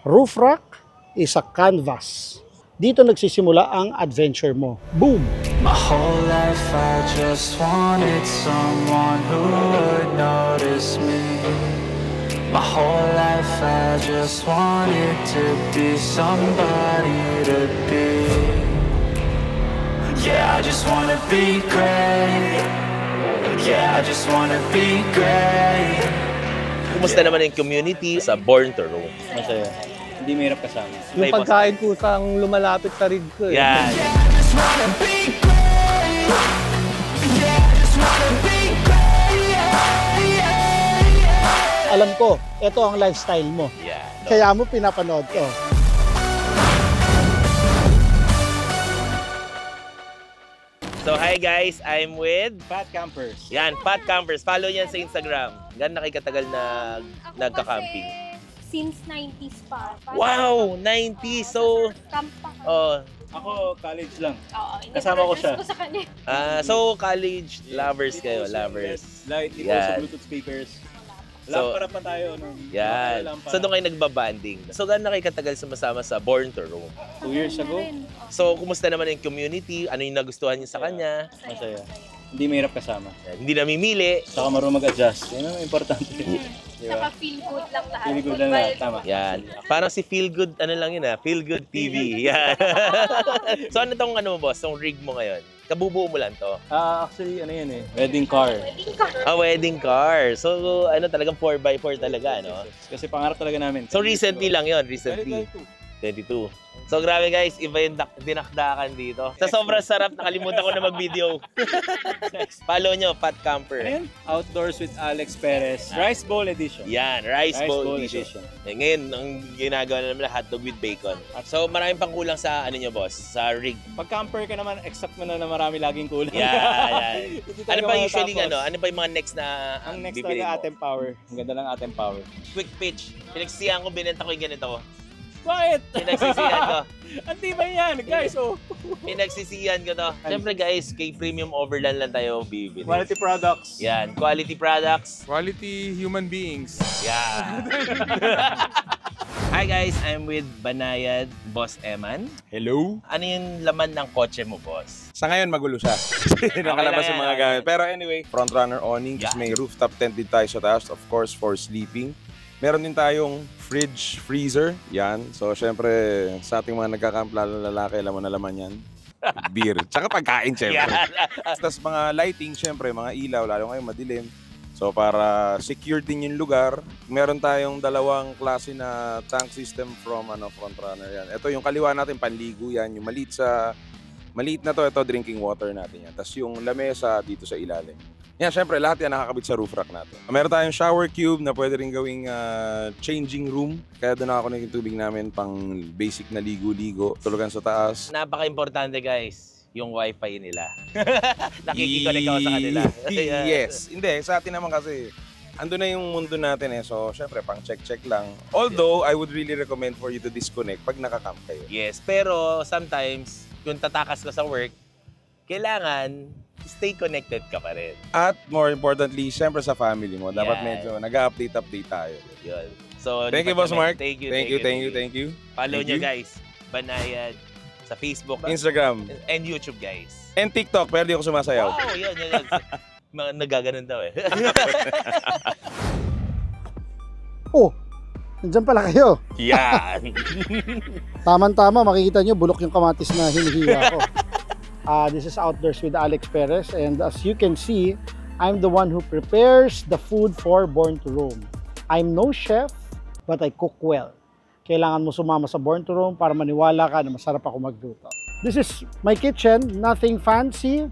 Roof rack is a canvas. Dito nagsisimula ang adventure mo. Boom! My whole life I just wanted someone who would notice me. My whole life I just wanted to be somebody to be. Yeah, I just wanna be great. Yeah, I just wanna be great. Kumusta naman yung community sa Born to Roam? Masaya. Hindi mahirap kasama. Yung pagkain ko kang lumalapit sa rig ko eh. Yan. Alam ko, ito ang lifestyle mo. Yan. Kaya mo pinapanood ko. So hi guys, I'm with Fat Campers. yan, Pat Campers. Follow yan sa Instagram. Gano'n na kayo katagal na nagka-camping? Since 90s pa. Wow! 90! So, Camp pa kami. oh, Ako, college lang. Oo, Kasama ko siya. ko sa kanya. so college lovers kayo, lovers. Light, dito Yan. sa Bluetooth speakers. So, Lampara pa tayo. No? Yan. Lampara. So doon kayo nagbabanding. So gano'n na kayo katagal sumasama sa Born to Roam? 2 years ago. So kumusta naman yung community? Ano yung nagustuhan niyo sa kanya? Masaya. Hindi mahirap kasama. Yan, hindi namimili. Saka marunong mag-adjust. Yan ang importante. Di Saka ba? feel good lang lahat. Feel good Good lang lahat. vibes. Tama. Yan. Parang si Feel Good, ano lang yun Feel Good TV. Yan. So ano tong ano mo boss, tong rig mo ngayon? Kabubuo mo lang to? Actually, ano yan eh. Wedding car. Wedding car. Wedding car. So ano talagang 4x4 talaga, no? Kasi pangarap talaga namin. So recently lang yon, recently. 22. So grabe guys, iba yung dinakdakan dito. Sa sobrang sarap, nakalimutan ko na mag-video. Follow nyo, Pat Camper. Ano yun? Outdoors with Alex Perez. Rice Bowl Edition. Yan, Rice Bowl Bowl Edition. Ngayon, ang ginagawa na namin hotdog with bacon. So maraming pang kulang sa ano nyo boss, sa rig. Pag camper ka naman, accept mo na marami laging kulang. Yan. Hindi Ano talaga pa usually matatapos. ano pa yung mga next na Ang next bibili talaga mo? Atem Power. Ang ganda lang Atem Power. Quick pitch. Pinagsisihan ko, binenta ko yung ganito ko. Bakit? Pinagsisihan ko. Hindi ba yan, guys? Oh. Pinagsisihan ko to. Siyempre guys, kay Premium Overland lang tayo bibili. Quality products. Yan, quality products. Quality human beings. Yeah. Hi guys, I'm with Banayad Boss Eman. Hello? Ano yung laman ng kotse mo, boss? Sa ngayon, magulo siya. Nakalabas yung mga gamit. Pero anyway, front runner awning. Yeah. May rooftop tent din tayo sa taas. Of course, for sleeping. Meron din tayong fridge, freezer. Yan. So, syempre, sa ating mga nagkakamp, lalo lalaki, alam mo na laman yan. Beer. Tsaka pagkain, syempre. Yeah. Tapos mga lighting, syempre, mga ilaw, lalo ngayon madilim. So, para secure din yung lugar, meron tayong dalawang klase na tank system from front runner yan. Ito yung kaliwa natin, panligo yan. Yung maliit na to, ito drinking water natin yan. Tapos yung lamesa dito sa ilalim. Yan, syempre, lahat yan nakakabit sa roof rack natin. Meron tayong shower cube na pwede rin gawing changing room. Kaya doon ako yung tubig namin pang basic na ligo-ligo. Tulugan sa taas. Napaka-importante guys, yung wifi nila. Nakikiconnect ako sa kanila. Yes. Hindi, sa atin naman kasi, ando na yung mundo natin eh. So, syempre, pang check-check lang. Although, I would really recommend for you to disconnect pag nakakamp kayo. Yes, pero sometimes, kung tatakas ka sa work, kailangan stay connected ka pa rin. At more importantly, syempre sa family mo, dapat Yan. medyo nag-update tayo. Yun. So, Thank you, Boss Mark. Thank you. Thank you. Follow Thank nyo you. guys. Banayad sa Facebook Instagram. and YouTube guys. And TikTok, pero di ako sumasayaw. Wow, yun. Mga nagaganon daw eh. Oh, nandyan pala kayo. Yan. Tama-tama, makikita nyo, bulok yung kamatis na hinihiwa ko. This is Outdoors with Alex Perez, and as you can see, I'm the one who prepares the food for Born to Roam. I'm no chef, but I cook well. Kailangan mo sumama sa Born to Roam para maniwala ka na masarap ako magluto. This is my kitchen, nothing fancy,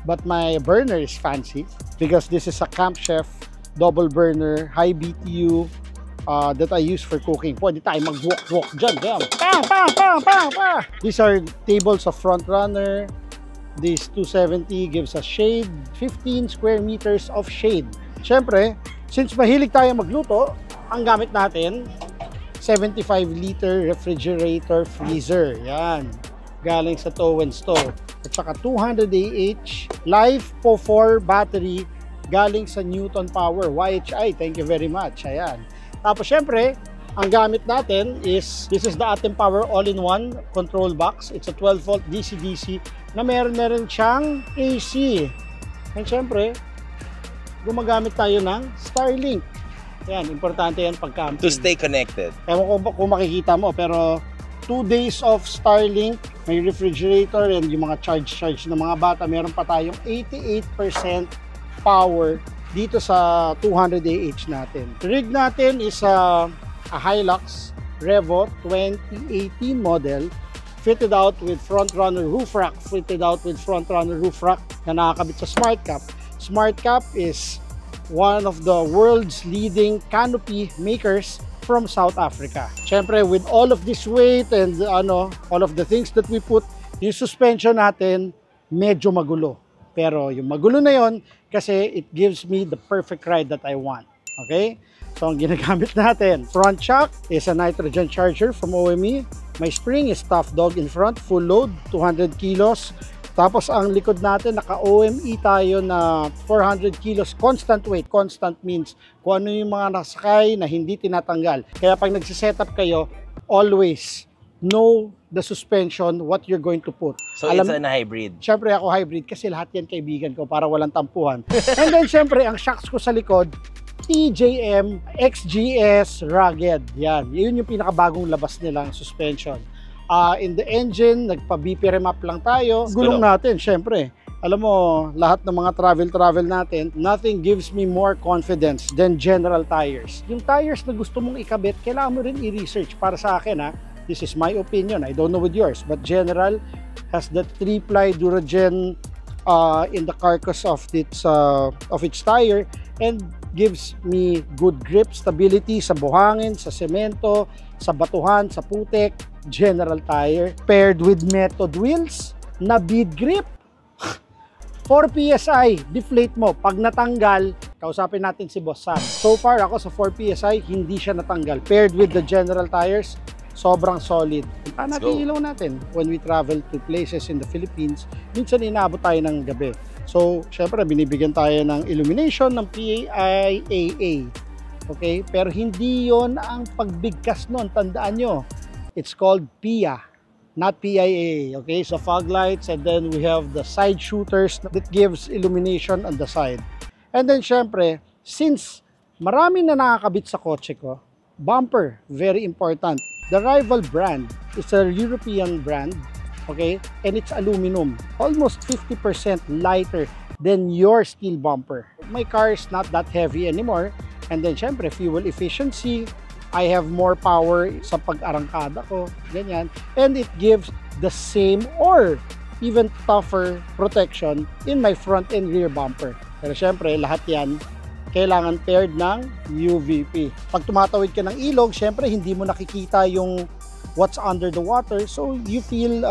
but my burner is fancy because this is a Camp Chef double burner, high BTU that I use for cooking. Pwede tayo mag-walk dyan. Pa! These are tables of front runner. This 270 gives us shade, 15 square meters of shade. Siyempre, since mahilig tayo magluto, ang gamit natin, 75-liter refrigerator freezer. Yan. Galing sa Tow & Stow. At saka 200 AH Life Po4 battery galing sa Newton Power. YHI, thank you very much. Ayan. Tapos syempre, Ang gamit natin is, this is the Atem Power All-in-One control box. It's a 12-volt DC-DC na meron siyang AC. And syempre, gumagamit tayo ng Starlink. Yan, importante yan pag camping. To stay connected. Ewan ko kung makikita mo, pero 2 days of Starlink, may refrigerator, and yung mga charge ng mga bata, meron pa tayong 88% power dito sa 200 AH natin. Rig natin is a Hilux Revo 2018 model, fitted out with front runner roof rack, na nakakabit sa Smart Cap. Smart Cap is one of the world's leading canopy makers from South Africa. Siyempre, with all of this weight and all of the things that we put, yung suspension natin medyo magulo. Pero yung magulo na yon kasi it gives me the perfect ride that I want. Okay? So, ang ginagamit natin, front shock is a nitrogen charger from OME. My spring is Tough Dog in front, full load, 200 kilos. Tapos, ang likod natin, naka-OME tayo na 400 kilos, constant weight. Constant means kung ano yung mga nasakay na hindi tinatanggal. Kaya pag nagsisetup kayo, always know the suspension, what you're going to put. So, it's a hybrid. Siyempre ako hybrid kasi lahat yan kaibigan ko para walang tampuhan. And then siyempre, ang shocks ko sa likod, TJM XGS Rugged. Yan. Yun yung pinakabagong labas nilang suspension. In the engine, nagpa-BP remap lang tayo. Gulong natin, syempre. Alam mo, lahat ng mga travel natin, nothing gives me more confidence than General Tires. Yung tires na gusto mong ikabit, kailangan mo rin i-research. Para sa akin, this is my opinion. I don't know with yours. But General has the 3-ply Duragen in the carcass of its tire and gives me good grip, stability sa buhangin, sa semento, sa batuhan, sa putek. General Tire paired with Method wheels na bead grip. 4 PSI, deflate mo. Pag natanggal, kausapin natin si Boss Sam. So far ako sa 4 PSI, hindi siya natanggal. Paired with the General Tires, sobrang solid. Punta natin ilaw natin when we travel to places in the Philippines. Minsan inaabot tayo ng gabi. So, syempre, binibigyan tayo ng illumination ng PIAA. Okay? Pero hindi yon ang pagbigkas nun. Tandaan nyo, it's called PIA, not PIA. Okay? So, fog lights, and then we have the side shooters that gives illumination on the side. And then, syempre, since marami na nakakabit sa kotse ko, bumper, very important. The Rival brand is a European brand, okay? And it's aluminum, almost 50% lighter than your steel bumper. My car is not that heavy anymore. And then, syempre, fuel efficiency. I have more power sa pag-arangkada ko, ganyan. And it gives the same or even tougher protection in my front and rear bumper. Pero syempre, lahat yan kailangan paired ng UVP. Pag tumatawid ka ng ilog, syempre hindi mo nakikita yung what's under the water. So you feel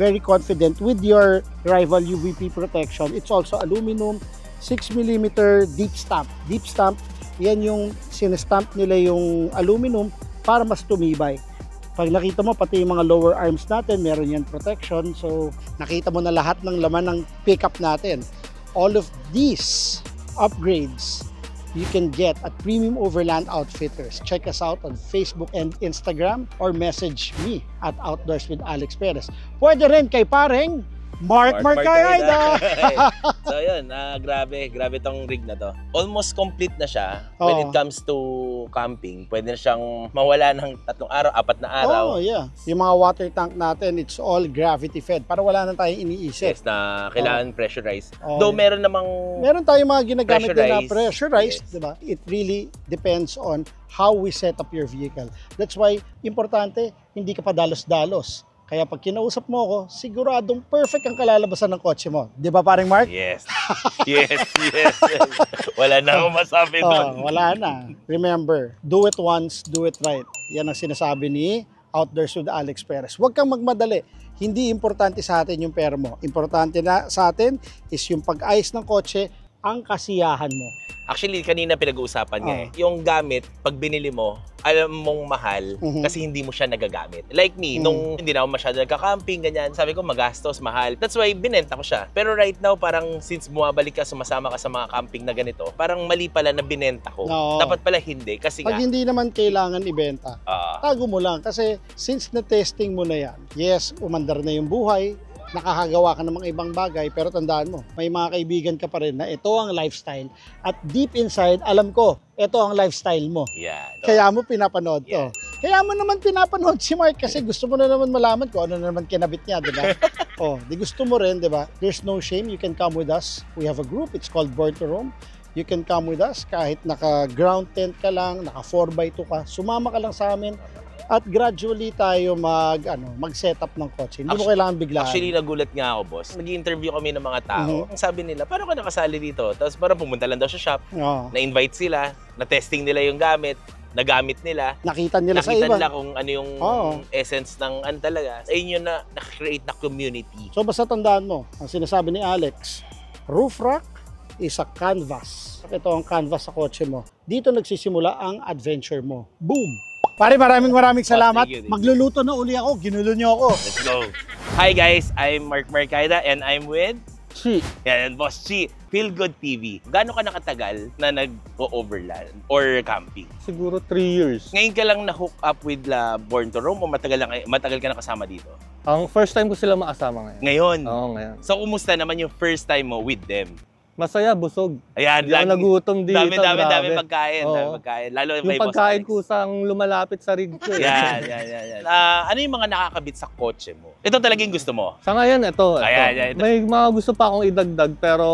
very confident with your Rival UVP protection. It's also aluminum, 6mm deep stamp. Deep stamp, yan yung sinestamp nila yung aluminum para mas tumibay. Pag nakita mo, pati yung mga lower arms natin, meron yan protection. So nakita mo na lahat ng laman ng pickup natin. All of these upgrades you can get at Premium Overland Outfitters. Check us out on Facebook and Instagram or message me at Outdoors with Alex Perez. Pwede rin kay pareng Mark Marcaida. So yun, grabe tong rig na to. Almost complete na siya when it comes to camping. Pwede na siyang mawala ng 3 araw, 4 na araw. Oh, yeah. Yung mga water tank natin, it's all gravity fed. Para wala na tayong iniisip. Yes, na kailangan pressurized. Though meron tayong mga ginagamit din na pressurized, yes. Diba? It really depends on how we set up your vehicle. That's why, importante, hindi ka pa dalos-dalos. Kaya pag kinausap mo ako, siguradong perfect ang kalalabasan ng kotse mo. Di ba paring Mark? Yes. Yes. Wala na akong masabi doon. Wala na. Remember, do it once, do it right. Yan ang sinasabi ni Outdoors with Alex Perez. Huwag kang magmadali. Hindi importante sa atin yung pera mo. Importante na sa atin is yung pag-ayos ng kotse, ang kasiyahan mo. Actually, kanina pinag-uusapan nga yung gamit, pag binili mo, alam mong mahal kasi hindi mo siya nagagamit. Like me, nung hindi na ako masyado nagka-camping, ganyan, sabi ko magastos, mahal. That's why binenta ko siya. Pero right now, parang since bumabalik ka, sumasama ka sa mga camping na ganito, parang mali pala na binenta ko. Dapat pala hindi. Kasi pag hindi naman kailangan ibenta, tago mo lang. Kasi since na-testing mo na yan, yes, umandar na yung buhay, nakakagawa ka ng mga ibang bagay, pero tandaan mo, may mga kaibigan ka pa rin na ito ang lifestyle at deep inside, alam ko, ito ang lifestyle mo. Kaya mo pinapanood to. Kaya mo naman pinapanood si Mark kasi gusto mo na naman malaman kung ano naman kinabit niya, di ba? Di gusto mo rin, di ba? There's no shame, you can come with us. We have a group, it's called Born to Roam. You can come with us kahit naka-ground tent ka lang, naka 4x2 ka, sumama ka lang sa amin. At gradually tayo mag-set up ng kotse. Hindi mo kailangan biglaan. Actually, nagulat nga ako, boss. Nag-interview kami ng mga tao. Ang sabi nila, paano ka nakasali dito? Tapos parang pumunta lang daw sa shop, na-invite sila, na-testing nila yung gamit, nagamit nila. Nakita nila sa iba. Nakita nila kung ano yung essence ng ano talaga. Ayun yun na nakakreate na community. So basta tandaan mo, ang sinasabi ni Alex, roof rack is a canvas. Ito ang canvas sa kotse mo. Dito nagsisimula ang adventure mo. Boom! Pare, maraming salamat. Thank you. Magluluto na uli ako. Ginulo niyo ako. Let's go. Hi guys, I'm Mark Marcaida and I'm with Chi. Yan, Boss Chi. Feel Good TV. Gaano ka nakatagal na nag-overland or camping? Siguro 3 years. Ngayon ka lang na-hook up with Born to Roam o matagal ka na kasama dito? Ang first time ko sila makasama ngayon. Ngayon? Oo, ngayon. So, kumusta naman yung first time mo with them? Masaya, busog. Ayan, Hindi ako nagutom dito. Dami pagkain. Oo. Lalo yung may Boss pagkain Alex. kusang lumalapit sa rig ko. Yan. Ano yung mga nakakabit sa kotse mo? Ito talagang gusto mo? Sa ngayon, ito. Ayan. May mga gusto pa akong idagdag pero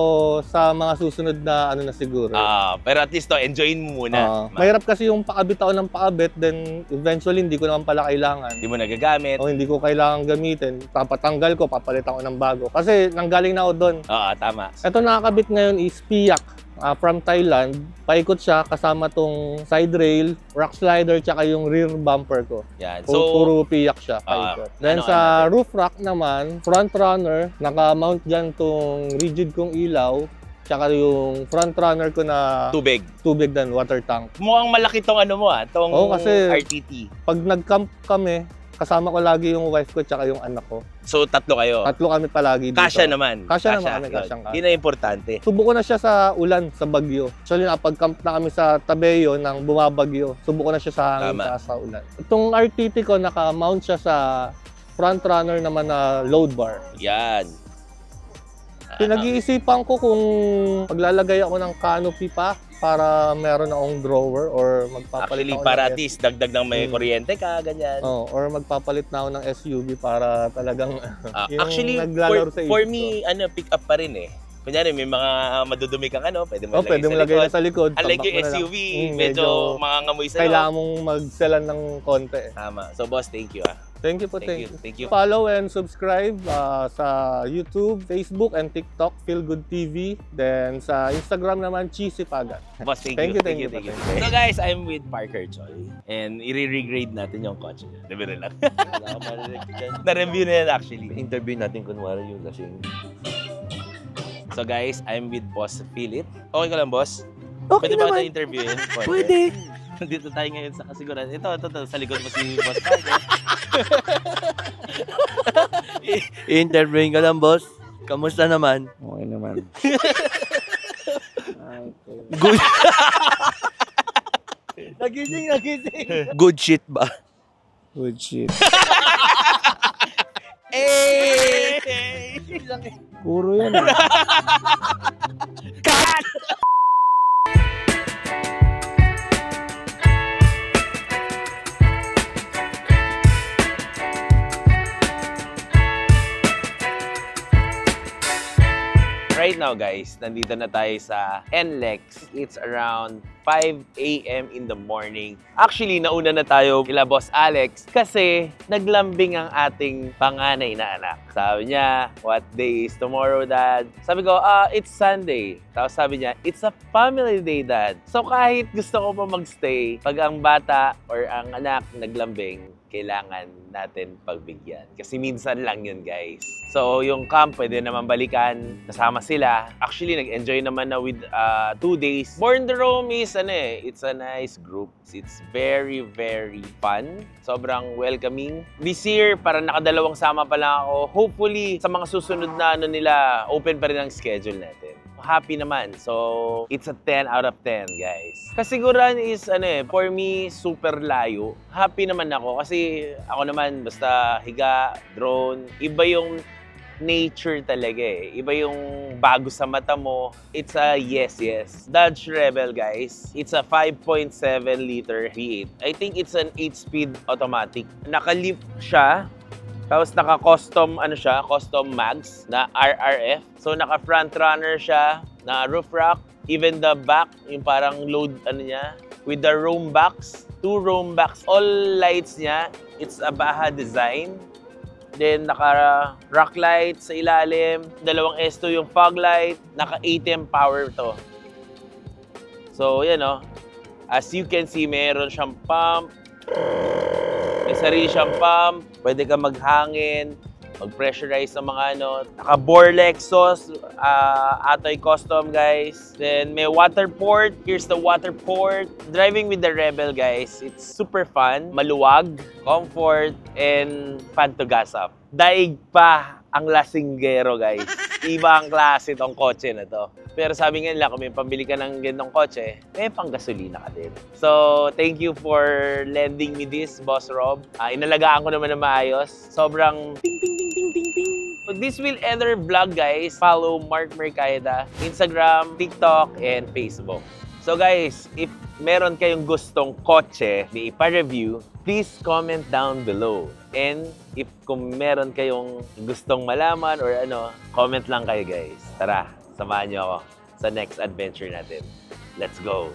sa mga susunod na ano na siguro. Pero at least enjoyin mo muna. Mahirap kasi yung pakabit ako ng pakabit, then eventually hindi ko naman pala kailangan. Hindi mo nagagamit. O hindi ko kailangan gamitin. Papatanggal ko, papalit ako ng bago. Kasi nanggaling na ako doon. Oo, tama. Ito nakakabit ngayon is Piak from Thailand. Paikot siya kasama tong side rail, rock slider, tsaka yung rear bumper ko. Yan. So, puro Piak siya, paikot. Then sa roof rack naman, front runner, naka-mount dyan tong rigid kong ilaw, tsaka yung front runner ko na tubig din, water tank. Mukhang malaki tong ano mo tong kasi RTT. Pag nag-camp kami, kasama ko lagi yung wife ko tsaka yung anak ko. So, tatlo kayo? Tatlo kami palagi dito. Kasya naman? Kasya naman kami, kasyang. Yun na importante. Subuko na siya sa ulan, sa bagyo. Actually, nakapag-camp na kami sa Tabeyo nang bumabagyo. Subuko na siya sa hangin sa ulan. Itong RTT ko, naka-mount siya sa front runner naman na load bar. Yan. Pinag-iisipan ko kung maglalagay ako ng canopy pa para meron akong drawer or magpapalit ako para at least dagdag ng may kuryente ka, ganyan. Or magpapalit na ako ng SUV para talagang actually, for me, pick up pa rin Kunyari, may mga madudumi kang pwede mo lagay sa likod. Unlike yung SUV, medyo mangangamoy sa'yo. Kailangan mong magselan ng konti. Tama. So, boss, thank you Thank you po. Thank you. Follow and subscribe sa YouTube, Facebook, and TikTok, Feel Good TV. Then sa Instagram naman, Cheesy Pagat. Boss, thank you. So guys, I'm with Parker Choi. And i-regrade natin yung kotse niya. Debira lang. Na-review na yan actually. Interview natin kunwari yung lasing. So guys, I'm with Boss Philip. Okay ka lang, boss? Okay Pwede ba naman. ito interviewin? Pwede. Dito tayo ngayon sa kasiguran. Ito, sa likod mo si Boss Parker. I-interviewin ka lang, boss. Kamusta naman? Okay naman. Good. Nagising. Good shit ba? Good shit. Puro yan. Cut! Right now guys, nandito na tayo sa NLEX. It's around 5 a.m. in the morning. Actually, nauna na tayo kila Boss Alex kasi naglambing ang ating panganay na anak. Sabi niya, what day is tomorrow, Dad? Sabi ko, it's Sunday. Tapos sabi niya, it's a family day, Dad. So kahit gusto ko pa magstay, pag ang bata or ang anak naglambing, kailangan natin pagbigyan. Kasi minsan lang yun, guys. So, yung camp, pwede naman balikan. Kasama sila. Actually, nag-enjoy naman na with 2 days. Born to Roam is, it's a nice group. It's very, very fun. Sobrang welcoming. This year, parang nakadalawang sama pa lang ako. Hopefully, sa mga susunod na nila, open pa rin ang schedule natin. Happy naman. So, it's a 10 out of 10, guys. Kasiguran is, for me, super layo. Happy naman ako kasi ako naman, basta higa, drone, iba yung nature talaga eh. Iba yung bago sa mata mo. It's a yes. Dodge Rebel, guys. It's a 5.7 liter V8. I think it's an 8-speed automatic. Naka-lift siya. Tapos naka-custom, custom mags na RRF. So naka-front runner siya na roof rack. Even the back, yung parang load, with the roam backs. 2 roam backs. All lights niya, it's a Baja design. Then naka-rock light sa ilalim. 2 S2 yung fog light. Naka-ATM power to. So yan as you can see, meron siyang pump. May sarili siyang pump. Pwede ka maghangin, mag-pressurize ng mga Naka-bore Lexus, Atoy custom, guys. Then may water port. Here's the water port. Driving with the Rebel, guys, it's super fun, maluwag, comfort, and fun to gas up. Daig pa ang lasinggero, guys. Iba ang klase tong kotse na to. Pero sabi nga nila, kung may pambili ka ng ganitong kotse, may pang-gasolina ka din. So, thank you for lending me this, Boss Rob. Inalagaan ko naman na maayos. Sobrang ting. This will end our vlog, guys. Follow Mark Mercaida, Instagram, TikTok, and Facebook. So guys, if meron kayong gustong kotse na ipa-review, please comment down below. And if kung meron kayong gustong malaman or comment lang kayo, guys. Tara, samahan niyo ako sa next adventure natin. Let's go!